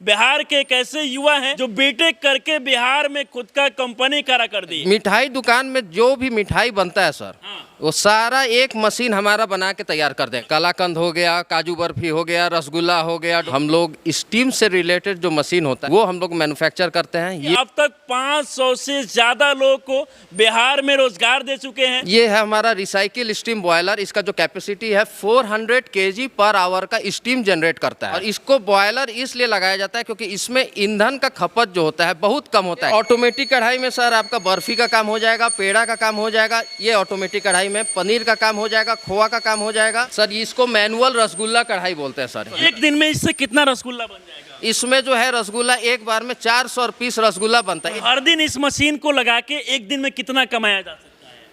बिहार के एक ऐसे युवा हैं जो बीटेक करके बिहार में खुद का कंपनी खड़ा कर दी। मिठाई दुकान में जो भी मिठाई बनता है सर, वो सारा एक मशीन हमारा बना के तैयार कर दे। कलाकंद हो गया, काजू बर्फी हो गया, रसगुल्ला हो गया, हम लोग स्टीम से रिलेटेड जो मशीन होता है वो हम लोग मैन्युफैक्चर करते हैं। ये अब तक 500 से ज्यादा लोगों को बिहार में रोजगार दे चुके हैं। ये है हमारा रिसाइकिल स्टीम बॉयलर। इसका जो कैपेसिटी है 400 kg पर आवर का स्टीम जनरेट करता है। और इसको बॉयलर इसलिए लगाया जाता है क्योंकि इसमें ईंधन का खपत जो होता है बहुत कम होता है। ऑटोमेटिक कढ़ाई में सर आपका बर्फी का काम हो जाएगा, पेड़ा का काम हो जाएगा। ये ऑटोमेटिक कढ़ाई में पनीर का काम हो जाएगा, खोआ का काम हो जाएगा। सर इसको मैनुअल रसगुल्ला कढ़ाई बोलते हैं सर। एक दिन में इससे कितना रसगुल्ला बन जाएगा? इसमें जो है रसगुल्ला एक बार में 400 पीस रसगुल्ला बनता है। हर दिन इस मशीन को लगा के एक दिन में कितना कमाया जा सकता है?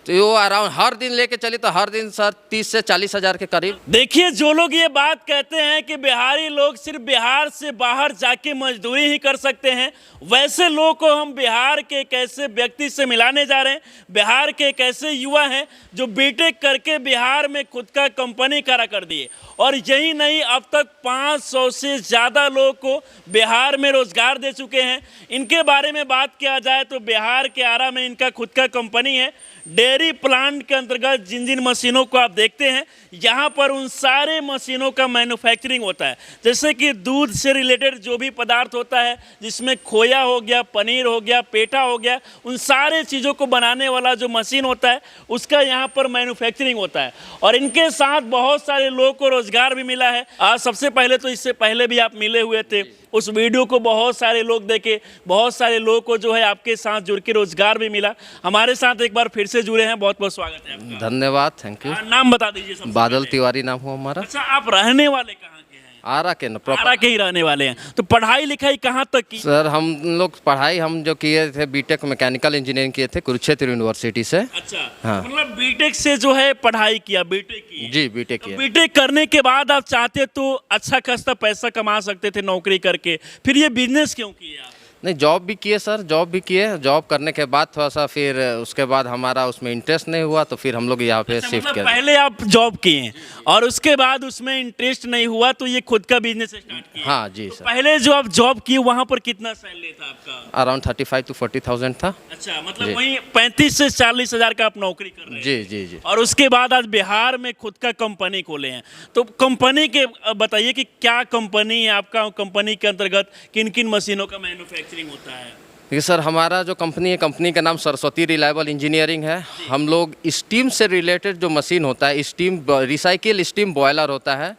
तो वो अराउंड हर दिन लेके चली तो हर दिन सर 30 से 40 हज़ार के करीब। देखिए, जो लोग ये बात कहते हैं कि बिहारी लोग सिर्फ बिहार से बाहर जाके मजदूरी ही कर सकते हैं, वैसे लोग को हम बिहार के एक ऐसे व्यक्ति से मिलाने जा रहे हैं। बिहार के एक ऐसे युवा हैं जो बीटेक करके बिहार में खुद का कंपनी खड़ा कर दिए। और यही नहीं, अब तक 500 से ज़्यादा लोगों को बिहार में रोजगार दे चुके हैं। इनके बारे में बात किया जाए तो बिहार के आरा में इनका खुद का कंपनी है। डेयरी प्लांट के अंतर्गत जिन जिन मशीनों को आप देखते हैं, यहाँ पर उन सारे मशीनों का मैन्युफैक्चरिंग होता है। जैसे कि दूध से रिलेटेड जो भी पदार्थ होता है, जिसमें खोया हो गया, पनीर हो गया, पेठा हो गया, उन सारे चीज़ों को बनाने वाला जो मशीन होता है उसका यहाँ पर मैन्युफैक्चरिंग होता है। और इनके साथ बहुत सारे लोगों को रोजगार भी मिला है। आज सबसे पहले तो इससे पहले भी आप मिले हुए थे, उस वीडियो को बहुत सारे लोग देखे, बहुत सारे लोगों को जो है आपके साथ जुड़ के रोजगार भी मिला। हमारे साथ एक बार फिर से जुड़े हैं, बहुत बहुत स्वागत है आपका। धन्यवाद, थैंक यू। नाम बता दीजिए सबसे बादल पहले। तिवारी नाम हुआ हमारा। अच्छा, आप रहने वाले कहाँ के हैं? आरा के न प्रॉपर। आरा के ही रहने वाले हैं। तो पढ़ाई लिखाई कहाँ तक की? सर हम लोग पढ़ाई हम जो किए थे बीटेक मैकेनिकल इंजीनियरिंग किए थे कुरुक्षेत्र यूनिवर्सिटी से। अच्छा, हाँ। मतलब बीटेक से जो है पढ़ाई किया, बीटेक की? जी बीटेक तो किए। बीटेक करने के बाद आप चाहते तो अच्छा खासा पैसा कमा सकते थे नौकरी करके, फिर ये बिजनेस क्यों किए आप? नहीं, जॉब भी किए सर, जॉब भी किए। जॉब करने के बाद थोड़ा सा फिर उसके बाद हमारा उसमें इंटरेस्ट नहीं हुआ तो फिर हम लोग यहाँ पे शिफ्ट मतलब किया। पहले आप जॉब किए और उसके बाद उसमें इंटरेस्ट नहीं हुआ तो ये खुद का बिजनेस स्टार्ट किया? हाँ जी तो सर। पहले जो आप जॉब किए वहाँ पर कितना सैलरी था आपका? अराउंड 35 to 40,000 था। अच्छा, मतलब जी। वहीं 35 से 40 हज़ार का आप नौकरी कर रहे हैं? जी जी जी। और उसके बाद आज बिहार में खुद का कंपनी खोले हैं। तो कंपनी के बताइए कि क्या कंपनी है आपका? कंपनी के अंतर्गत किन किन मशीनों का मैन्युफैक्चरिंग होता है? देखिए सर, हमारा जो कंपनी है, कंपनी का नाम सरस्वती रिलायबल इंजीनियरिंग है। हम लोग स्टीम से रिलेटेड जो मशीन होता है, स्टीम रिसाइकिल स्टीम बॉयलर होता है,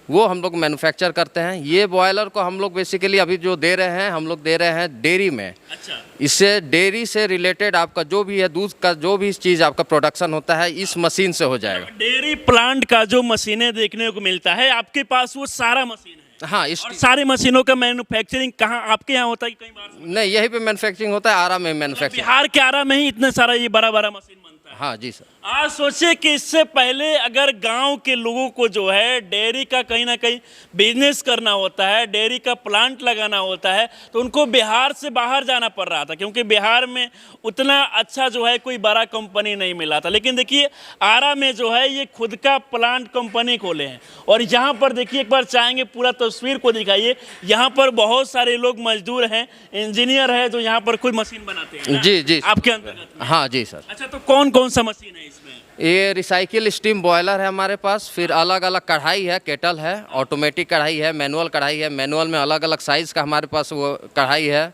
वो हम लोग मैन्युफैक्चर करते हैं। ये बॉयलर को हम लोग बेसिकली अभी जो दे रहे हैं, हम लोग दे रहे हैं डेयरी में। अच्छा, इससे डेयरी से रिलेटेड आपका जो भी है, दूध का जो भी चीज़ आपका प्रोडक्शन होता है इस मशीन से हो जाएगा। डेयरी प्लांट का जो मशीनें देखने को मिलता है आपके पास, वो सारा मशीन है? हाँ, इस और सारी मशीनों का मैन्युफैक्चरिंग कहाँ आपके यहाँ होता है कि कहीं बाहर? नहीं, यहीं पे मैन्युफैक्चरिंग होता है, आरा में मैन्युफैक्चरिंग। बिहार के आरा में ही इतने सारा ये बड़ा बड़ा मशीन बनता है? हाँ जी सर। आज सोचिए कि इससे पहले अगर गांव के लोगों को जो है डेयरी का कहीं ना कहीं बिजनेस करना होता है, डेयरी का प्लांट लगाना होता है, तो उनको बिहार से बाहर जाना पड़ रहा था, क्योंकि बिहार में उतना अच्छा जो है कोई बड़ा कंपनी नहीं मिला था। लेकिन देखिए, आरा में जो है ये खुद का प्लांट कंपनी खोले हैं। और यहाँ पर देखिए, एक बार चाहेंगे पूरा तस्वीर को दिखाइए। यहाँ पर बहुत सारे लोग मजदूर हैं, इंजीनियर है जो यहाँ पर खुद मशीन बनाते हैं। जी जी आपके अंतर्गत में? हाँ जी सर। अच्छा, तो कौन कौन सा मशीन है इसमें? ये रिसाइकिल स्टीम बॉयलर है हमारे पास, फिर अलग अलग कढ़ाई है, केटल है, ऑटोमेटिक कढ़ाई है, मैनुअल कढ़ाई है। मैनुअल में अलग अलग साइज़ का हमारे पास वो कढ़ाई है।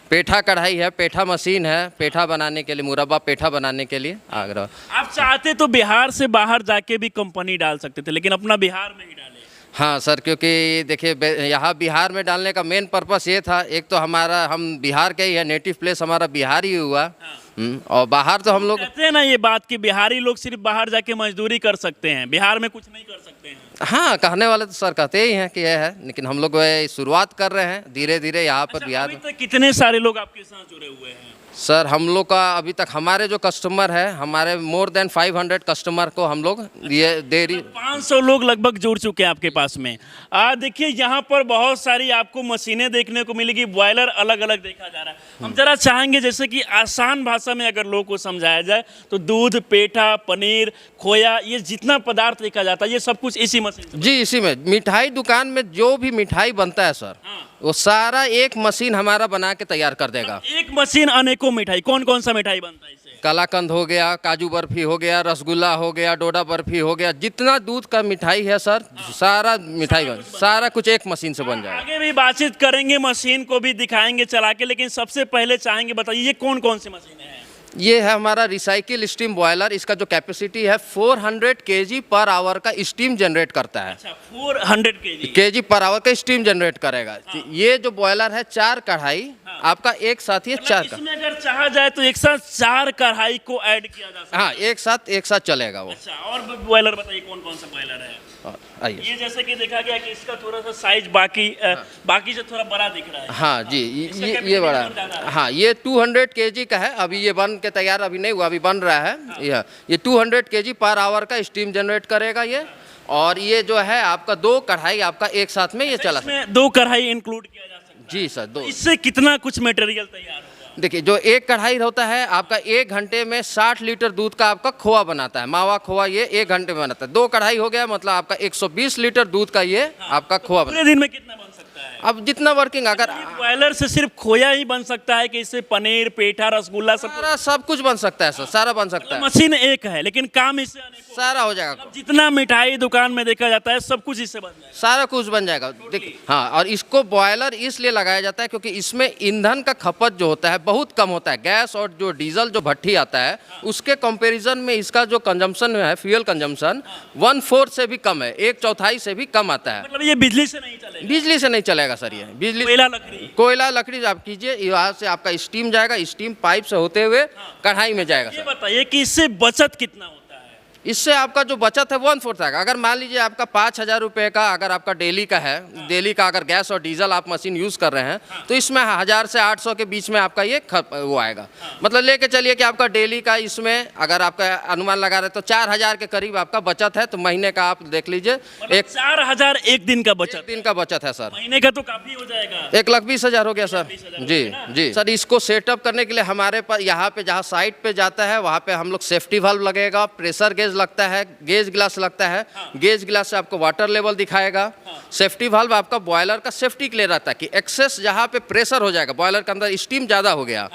पेठा कढ़ाई है, पेठा मशीन है, पेठा बनाने के लिए, मुरब्बा पेठा बनाने के लिए। आगरा आप चाहते तो बिहार से बाहर जाके भी कंपनी डाल सकते थे, लेकिन अपना बिहार में ही डाले। हाँ सर, क्योंकि देखिए यहाँ बिहार में डालने का मेन पर्पस ये था, एक तो हमारा हम बिहार के ही है, नेटिव प्लेस हमारा बिहार ही हुआ। और बाहर तो हम लोग कहते हैं ना ये बात कि बिहारी लोग सिर्फ बाहर जाके मजदूरी कर सकते हैं, बिहार में कुछ नहीं कर सकते हैं। हाँ, कहने वाले तो सर कहते ही हैं कि यह है, लेकिन हम लोग शुरुआत कर रहे हैं धीरे धीरे यहाँ पर बिहार अभी में। तक कितने सारे लोग आपके साथ जुड़े हुए हैं? सर हम लोग का अभी तक हमारे जो कस्टमर है, हमारे मोर देन 500 कस्टमर को हम लोग ये डेयरी 500 लोग लगभग जुड़ चुके हैं आपके पास में। देखिए, यहाँ पर बहुत सारी आपको मशीनें देखने को मिलेगी, बॉयलर अलग अलग देखा जा रहा है। हम जरा चाहेंगे जैसे कि आसान भाषा में अगर लोगों को समझाया जाए तो दूध, पेठा, पनीर, खोया, ये जितना पदार्थ देखा जाता है ये सब कुछ इसी मशीन से? जी, इसी में मिठाई दुकान में जो भी मिठाई बनता है सर, वो सारा एक मशीन हमारा बना के तैयार कर देगा। एक मशीन अनेकों मिठाई, कौन कौन सा मिठाई बनता है इससे? कलाकंद हो गया, काजू बर्फी हो गया, रसगुल्ला हो गया, डोडा बर्फी हो गया, जितना दूध का मिठाई है सर, सारा मिठाई सारा कुछ एक मशीन से बन जाएगा। आगे भी बातचीत करेंगे, मशीन को भी दिखाएंगे चला के, लेकिन सबसे पहले चाहेंगे बताइए ये कौन कौन सी मशीनें हैं? ये है हमारा रिसाइकिल स्टीम बॉयलर। इसका जो कैपेसिटी है 400 केजी पर आवर का स्टीम जनरेट करता है। अच्छा, 400 केजी पर आवर का स्टीम जनरेट करेगा। ये जो बॉयलर है 4 कढ़ाई आपका एक साथ ही 4 का। इसमें अगर चाहा जाए तो एक साथ 4 कढ़ाई को ऐड किया जा सकता है। हाँ, एक साथ चलेगा वो। अच्छा, और बॉयलर बताइए कौन कौन सा बॉयलर है? आइए। ये जैसे कि देखा गया कि इसका थोड़ा सा साइज बाकी से थोड़ा बड़ा दिख रहा है। हाँ जी, इसका ये capacity बड़ा बहुत ज़्यादा है। हाँ, ये 200 केजी का है। अभी ये बन के तैयार अभी नहीं हुआ, अभी बन रहा है। ये 200 केजी पर आवर का स्टीम जनरेट करेगा ये। और ये जो है आपका 2 कढ़ाई आपका एक साथ में ये चला। इसमें 2 कढ़ाई इंक्लूड किया जा सकता है। जी सर, 2। इससे कितना कुछ मटेरियल तैयार होगा? देखिए, जो एक कढ़ाई होता है आपका 1 घंटे में 60 लीटर दूध का आपका खोआ बनाता है। मावा खोआ ये 1 घंटे में बनाता है। 2 कढ़ाई हो गया मतलब आपका 120 लीटर दूध का ये आपका खोआ पूरे दिन में कितना बन सकता है? अब जितना वर्किंग अगर बॉयलर से सिर्फ खोया ही बन सकता है कि इससे पनीर, पेठा, रसगुल्ला सब कुछ बन सकता है सर, सारा बन सकता है। मशीन एक है लेकिन काम इससे अनेकों। सारा हो जाएगा, जितना मिठाई दुकान में देखा जाता है सब कुछ इससे बन जाएगा। सारा कुछ बन जाएगा। देखिए हाँ, और इसको बॉयलर इसलिए लगाया जाता है क्योंकि इसमें ईंधन का खपत जो होता है बहुत कम होता है। गैस और जो डीजल जो भट्टी आता है उसके कंपैरिजन में इसका जो कंजम्पशन है, फ्यूल कंजम्पशन 1/4 से भी कम है, 1/4 से भी कम आता है। मतलब ये बिजली से नहीं चलेगा? बिजली से नहीं चलेगा सर, ये बिजली कोयला लकड़ी आप कीजिए, यहाँ से आपका स्टीम जाएगा, स्टीम पाइप से होते हुए कढ़ाई में जाएगा। ये बताइए कि इससे बचत कितना होता है? इससे आपका जो बचत है 1/4 आएगा। अगर मान लीजिए आपका 5,000 रुपये का अगर आपका डेली का है, डेली का अगर गैस और डीजल आप मशीन यूज़ कर रहे हैं तो इसमें 1000 से 800 के बीच में आपका ये वो आएगा। मतलब लेके चलिए कि आपका डेली का इसमें अगर आपका अनुमान लगा रहे तो 4000 के करीब आपका बचत है। तो महीने का आप देख लीजिए, एक 4000 एक दिन का बचत, दिन का बचत है सर। महीने का तो काफी हो जाएगा। 1,20,000 हो गया सर। जी जी सर, इसको सेटअप करने के लिए हमारे पास यहाँ पे जहाँ साइट पे जाता है वहाँ पे हम लोग सेफ्टी वाल्व लगेगा, प्रेशर गेज लगता है, गेज ग्लास लगता है। गेज ग्लास से आपको वाटर लेवल दिखाएगा। सेफ्टी वाल्व आपका बॉयलर का सेफ्टी के लिए रहता है कि एक्सेस जहाँ पे प्रेशर हो जाएगा, बॉयलर के अंदर स्टीम ज़्यादा हो गया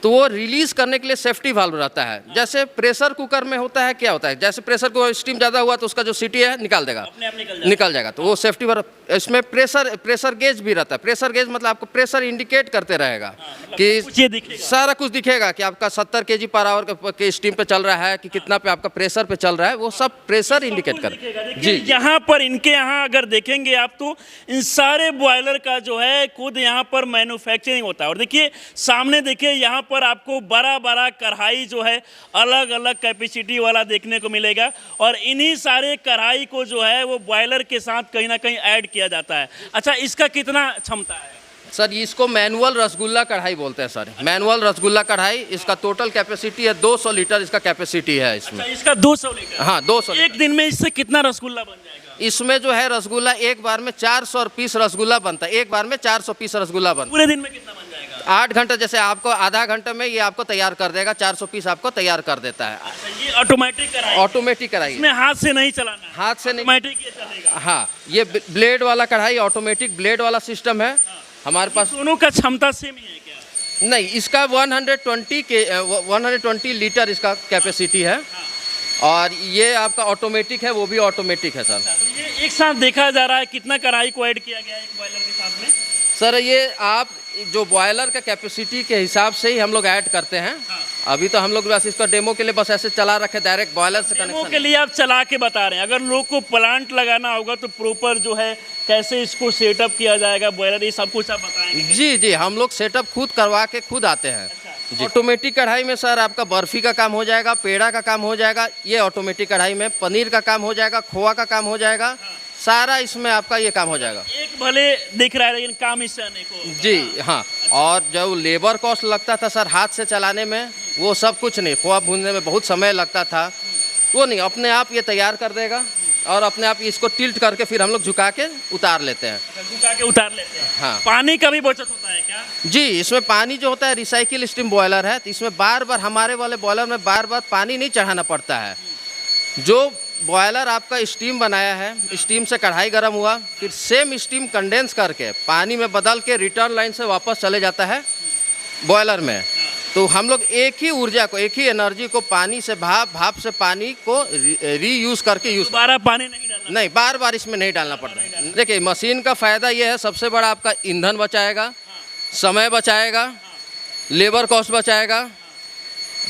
तो वो रिलीज करने के लिए सेफ्टी वाल्व रहता है। जैसे प्रेशर कुकर में होता है, क्या होता है, जैसे प्रेशर को स्टीम ज़्यादा हुआ तो उसका जो सीटी है निकाल देगा, अपने आप निकल जाएगा। तो वो सेफ्टी वाल्व, इसमें प्रेशर गेज भी रहता है। प्रेशर गेज मतलब आपको प्रेशर इंडिकेट करते रहेगा कि सारा कुछ दिखेगा कि आपका 70 केजी पर आवर के स्टीम पे चल रहा है कि कितना पे आपका प्रेशर पे चल रहा है, वो सब प्रेशर इंडिकेट कर। जी, यहाँ पर इनके यहाँ अगर देखेंगे आप तो इन सारे बॉयलर का जो है खुद यहाँ पर मैन्युफैक्चरिंग होता है। और देखिए सामने देखिए यहाँ पर आपको बड़ा बड़ा कढ़ाई जो है अलग अलग कैपेसिटी वाला देखने को मिलेगा और इन्हीं सारे कढ़ाई को जो है वो बॉयलर के साथ कहीं ना कहीं ऐड किया जाता है। अच्छा, इसका कितना क्षमता है? सर इसको मैनुअल रसगुल्ला कढ़ाई बोलते हैं सर। मैनुअल रसगुल्ला कढ़ाई, इसका टोटल कैपेसिटी है 200 लीटर इसका कैपेसिटी है इसमें। अच्छा, इसका 200 लीटर? हाँ, 200। एक दिन में इससे कितना रसगुल्ला बन जाएगा? इसमें जो है रसगुल्ला एक बार में 400 पीस रसगुल्ला बनता है। एक बार में 400 पीस रसगुल्ला बनता है। पूरे दिन में कितना बन जाएगा? 8 घंटे, जैसे आपको आधा घंटे में ये आपको तैयार कर देगा, 400 पीस आपको तैयार कर देता है। ये ऑटोमेटिक कढ़ाई? ऑटोमेटिक कढ़ाई, इसमें हाथ से नहीं चलाना है? हाथ से नहीं, ऑटोमेटिक ये चलेगा। हाँ, ये ब्लेड वाला कढ़ाई, ऑटोमेटिक ब्लेड वाला सिस्टम है हमारे पास। दोनों का क्षमता सेम ही है क्या? नहीं, इसका 120 लीटर इसका कैपेसिटी है और ये आपका ऑटोमेटिक है, वो भी ऑटोमेटिक है सर। तो ये एक साथ देखा जा रहा है कितना कढ़ाई को ऐड किया गया है एक बॉयलर के साथ में? सर ये आप जो बॉयलर का कैपेसिटी के हिसाब से ही हम लोग ऐड करते हैं। अभी तो हम लोग बस इसका डेमो के लिए बस ऐसे चला रखे, डायरेक्ट बॉयलर से डेमो कनेक्शन के लिए आप चला के बता रहे हैं। अगर लोग को प्लांट लगाना होगा तो प्रॉपर जो है कैसे इसको सेटअप किया जाएगा बॉयलर, ये सब कुछ आप बताएंगे? जी जी, हम लोग सेटअप खुद करवा के खुद आते हैं। ऑटोमेटिक कढ़ाई में सर आपका बर्फी का काम हो जाएगा, पेड़ा का काम हो जाएगा, ये ऑटोमेटिक कढ़ाई में पनीर का काम हो जाएगा, खोआ का काम हो जाएगा, सारा इसमें आपका ये काम हो जाएगा। एक भले दिख रहा है लेकिन काम इससे अनेकों। जी हाँ, और जो लेबर कॉस्ट लगता था सर हाथ से चलाने में, वो सब कुछ नहीं। खोआ भूनने में बहुत समय लगता था, वो नहीं, अपने आप ये तैयार कर देगा और अपने आप इसको टिल्ट करके फिर हम लोग झुका के उतार लेते हैं। झुका के उतार लेते हैं। हाँ। पानी का भी बचत होता है क्या? जी, इसमें पानी जो होता है, रिसाइकिल स्टीम बॉयलर है तो इसमें बार बार हमारे वाले बॉयलर में बार बार पानी नहीं चढ़ाना पड़ता है। जो बॉयलर आपका स्टीम बनाया है, स्टीम से कढ़ाई गर्म हुआ, फिर सेम स्टीम कंडेंस करके पानी में बदल के रिटर्न लाइन से वापस चले जाता है बॉयलर में। तो हम लोग एक ही ऊर्जा को, एक ही एनर्जी को पानी से भाप से पानी को रीयूज करके यूज, दोबारा पानी नहीं डालना, नहीं बार बार इसमें नहीं डालना पड़ता है। देखिए मशीन का फ़ायदा ये है, सबसे बड़ा आपका ईंधन बचाएगा, समय बचाएगा, लेबर कॉस्ट बचाएगा।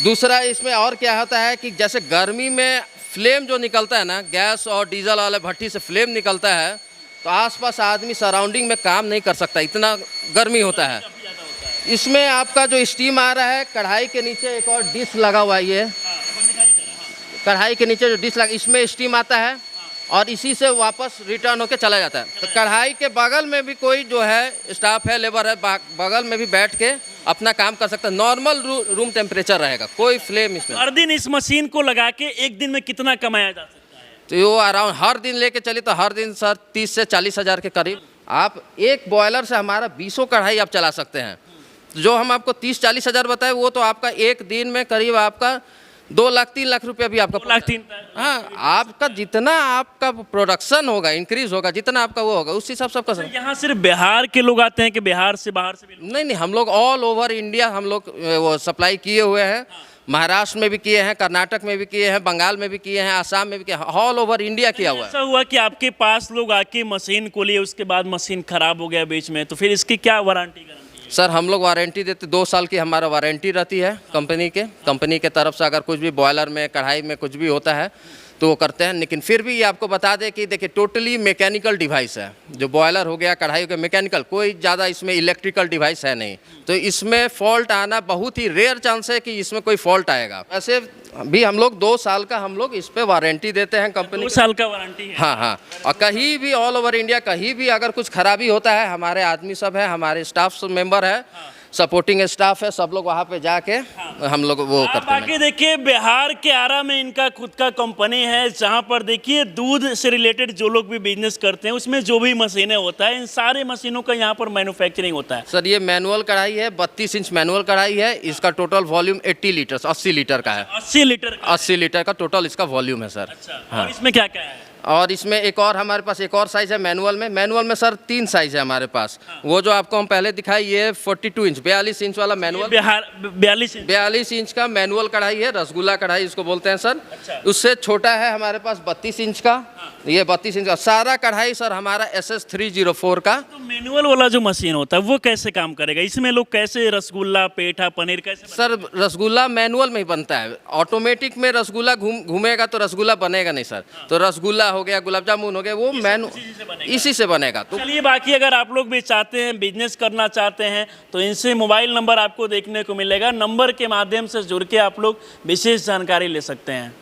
दूसरा इसमें और क्या होता है कि जैसे गर्मी में फ्लेम जो निकलता है ना, गैस और डीजल वाले भट्टी से फ्लेम निकलता है, तो आसपास आदमी सराउंडिंग में काम नहीं कर सकता, इतना गर्मी होता है। इसमें आपका जो स्टीम आ रहा है, कढ़ाई के नीचे एक और डिश लगा हुआ है, ये कढ़ाई के नीचे जो डिश लगा, इसमें स्टीम आता है और इसी से वापस रिटर्न होके चला जाता है। तो कढ़ाई के बगल में भी कोई जो है स्टाफ है, लेबर है, बगल में भी बैठ के अपना काम कर सकता है। नॉर्मल रूम टेम्परेचर रहेगा, कोई फ्लेम इसमें। हर दिन इस मशीन को लगा के एक दिन में कितना कमाया जा सकता है? तो वो अराउंड हर दिन लेके चले तो हर दिन सर 30 से 40 हज़ार के करीब। आप एक बॉयलर से हमारा 20 कढ़ाई आप चला सकते हैं। जो हम आपको 30-40 हज़ार बताए, वो तो आपका एक दिन में करीब आपका 2 लाख 3 लाख रुपया भी आपका 2 लाख 3 हाँ, आपका जितना आपका प्रोडक्शन होगा, इंक्रीज होगा, जितना आपका वो होगा, उस हिसाब से आपका यहाँ सिर्फ बिहार के लोग आते हैं कि बिहार से बाहर से भी लोग? नहीं, हम लोग ऑल ओवर इंडिया हम लोग वो सप्लाई किए हुए हैं। महाराष्ट्र में भी किए हैं, कर्नाटक में भी किए हैं, बंगाल में भी किए हैं, आसाम में भी किए हैं, ऑल ओवर इंडिया किया हुआ है। ऐसा हुआ कि आपके पास लोग आके मशीन को लिए, उसके बाद मशीन खराब हो गया बीच में, तो फिर इसकी क्या वारंटी गारंटी है? सर हम लोग वारंटी देते, 2 साल की हमारा वारंटी रहती है कंपनी के तरफ से। अगर कुछ भी बॉयलर में, कढ़ाई में कुछ भी होता है तो वो करते हैं। लेकिन फिर भी ये आपको बता दें कि देखिए टोटली मैकेनिकल डिवाइस है, जो बॉयलर हो गया, कढ़ाई हो गया, मैकेनिकल, कोई ज़्यादा इसमें इलेक्ट्रिकल डिवाइस है नहीं। तो इसमें फॉल्ट आना बहुत ही रेयर चांस है कि इसमें कोई फॉल्ट आएगा। वैसे भी हम लोग 2 साल का हम लोग इस पे वारंटी देते हैं कंपनी। 2 साल का वारंटी है? हाँ। और कहीं भी ऑल ओवर इंडिया कहीं भी अगर कुछ खराबी होता है, हमारे आदमी सब है, हमारे स्टाफ मेंबर है, सपोर्टिंग स्टाफ है, सब लोग वहाँ पे जाके हम लोग वो करते हैं। बाकी देखिए बिहार के आरा में इनका खुद का कंपनी है, जहाँ पर देखिए दूध से रिलेटेड जो लोग भी बिजनेस करते हैं, उसमें जो भी मशीनें होता है, इन सारे मशीनों का यहाँ पर मैन्युफैक्चरिंग होता है। सर ये मैनुअल कढ़ाई है, 32 इंच मैनुअल कढ़ाई है। इसका टोटल वॉल्यूम 80 लीटर 80 लीटर का है। 80 लीटर का टोटल इसका वॉल्यूम है सर। अच्छा, और इसमें क्या क्या है? और इसमें एक और हमारे पास एक और साइज़ है मैनुअल में सर 3 साइज़ है हमारे पास। वो जो आपको हम पहले दिखाए, ये 42 इंच 42 इंच वाला मैनुअल, 42 इंच का मैनुअल कढ़ाई है, रसगुल्ला कढ़ाई इसको बोलते हैं सर। अच्छा। उससे छोटा है हमारे पास 32 इंच का, ये 32 इंच का सारा कढ़ाई सर हमारा SS 304 का। तो मैनुअल वाला जो मशीन होता है वो कैसे काम करेगा? इसमें लोग कैसे रसगुल्ला, पेठा, पनीर कैसे सर रसगुल्ला मैनुअल में ही बनता है, ऑटोमेटिक में रसगुल्ला घूमेगा तो रसगुल्ला बनेगा नहीं सर। तो रसगुल्ला हो गया, गुलाब जामुन हो गया, वो इसी से बनेगा। तो चलिए, बाकी अगर आप लोग भी चाहते हैं, बिजनेस करना चाहते हैं, तो इनसे मोबाइल नंबर आपको देखने को मिलेगा। नंबर के माध्यम से जुड़ के आप लोग विशेष जानकारी ले सकते हैं।